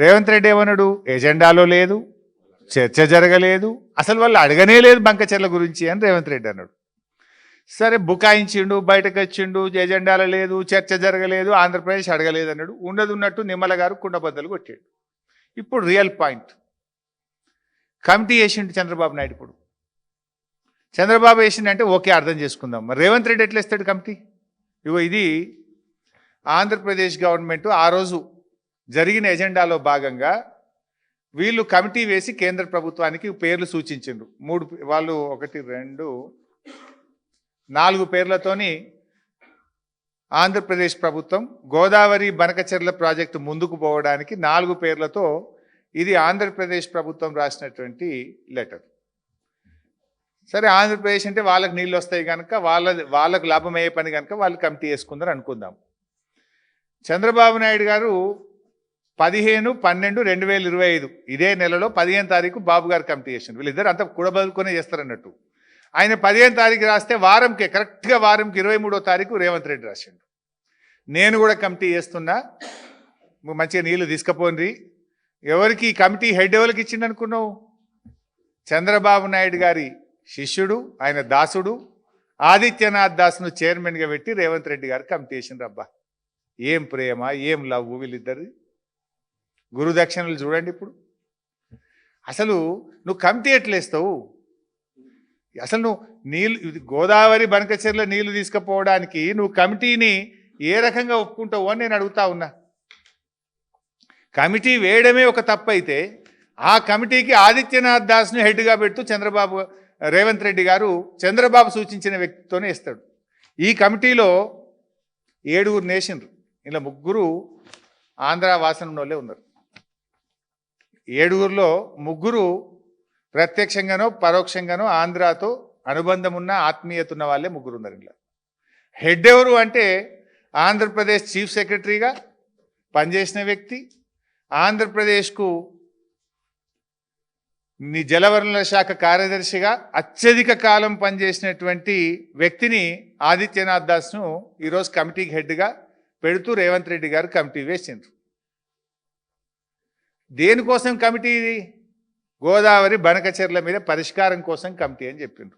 రేవంత్ రెడ్డి ఏమన్నాడు, ఎజెండాలో లేదు, చర్చ జరగలేదు, అసలు వాళ్ళు అడగనే లేదు బంకచెర్ల గురించి అని రేవంత్ రెడ్డి అన్నాడు. సరే బుకాయించిండు, బయటకు వచ్చిండు, ఎజెండాలో లేదు, చర్చ జరగలేదు, ఆంధ్రప్రదేశ్ అడగలేదు అన్నాడు. ఉన్నట్టు నిమ్మల గారు కుండబద్దలు కొట్టాడు. ఇప్పుడు రియల్ పాయింట్, కమిటీ వేసిండు చంద్రబాబు నాయుడు. ఇప్పుడు చంద్రబాబు వేసిండంటే ఓకే, అర్థం చేసుకుందాం. మరి రేవంత్ రెడ్డి ఎట్లా ఇస్తాడు కమిటీ? ఇగో ఇది ఆంధ్రప్రదేశ్ గవర్నమెంట్ ఆ రోజు జరిగిన ఎజెండాలో భాగంగా వీళ్ళు కమిటీ వేసి కేంద్ర ప్రభుత్వానికి పేర్లు సూచించిండ్రు. వాళ్ళు 1 2 4 పేర్లతోని ఆంధ్రప్రదేశ్ ప్రభుత్వం గోదావరి బనకచెర్ల ప్రాజెక్టు ముందుకు పోవడానికి 4 పేర్లతో ఇది ఆంధ్రప్రదేశ్ ప్రభుత్వం రాసినటువంటి లెటర్. సరే, ఆంధ్రప్రదేశ్ అంటే వాళ్ళకి నీళ్ళు వస్తాయి కనుక వాళ్ళకు లాభమయ్యే పని కనుక వాళ్ళు కమిటీ వేసుకుందని అనుకుందాం. చంద్రబాబు నాయుడు గారు 15/12/2025 ఇదే నెలలో 15వ తారీఖు బాబు గారు కమిటీ చేసిండు. వీళ్ళిద్దరు అంతా కూడబదులుకొనే చేస్తారన్నట్టు. ఆయన 15వ తారీఖు రాస్తే వారంకి కరెక్ట్గా 23వ తారీఖు రేవంత్ రెడ్డి రాసిండు. నేను కూడా కమిటీ చేస్తున్నా, మంచిగా నీళ్లు తీసుకుపోండి. ఎవరికి ఈ కమిటీ హెడ్ ఎవరికి ఇచ్చిండు అనుకున్నావు? చంద్రబాబు నాయుడు గారి శిష్యుడు, ఆయన దాసుడు ఆదిత్యనాథ్ దాస్ను చైర్మన్గా పెట్టి రేవంత్ రెడ్డి గారు కమిటీ చేసిండ్రు. అబ్బా, ఏం ప్రేమ, ఏం లవ్ వీళ్ళిద్దరు. గురుదక్షిణలు చూడండి. ఇప్పుడు అసలు నువ్వు కమిటీ ఎట్లేస్తావు? అసలు నువ్వు గోదావరి బనకచెర్ల నీళ్లు తీసుకుపోవడానికి నువ్వు కమిటీని ఏ రకంగా ఒప్పుకుంటావు అని నేను అడుగుతా ఉన్నా. కమిటీ వేయడమే ఒక తప్పు అయితే ఆ కమిటీకి ఆదిత్యనాథ్ దాస్ను హెడ్గా పెడుతూ రేవంత్ రెడ్డి గారు చంద్రబాబు సూచించిన వ్యక్తితోనే ఇస్తాడు. ఈ కమిటీలో 7 నేషన్లు, ఇలా 3 ఆంధ్ర వాసన వాళ్ళే ఉన్నారు. 7లో 3 ప్రత్యక్షంగానో పరోక్షంగానో ఆంధ్రాతో అనుబంధం ఉన్న ఆత్మీయత ఉన్న వాళ్ళే 3 ఉన్నారు. ఇలా హెడ్ ఎవరు అంటే ఆంధ్రప్రదేశ్ చీఫ్ సెక్రటరీగా పనిచేసిన వ్యక్తి, ఆంధ్రప్రదేశ్కు జలవనరుల శాఖ కార్యదర్శిగా అత్యధిక కాలం పనిచేసినటువంటి వ్యక్తిని ఆదిత్యనాథ్ దాస్ను ఈరోజు కమిటీకి హెడ్గా పెడుతూ రేవంత్ రెడ్డి గారు కమిటీ వేసిండ్రు. దేనికోసం కమిటీ? ఇది గోదావరి బనకచెర్ల మీద పరిష్కారం కోసం కమిటీ అని చెప్పిండ్రు.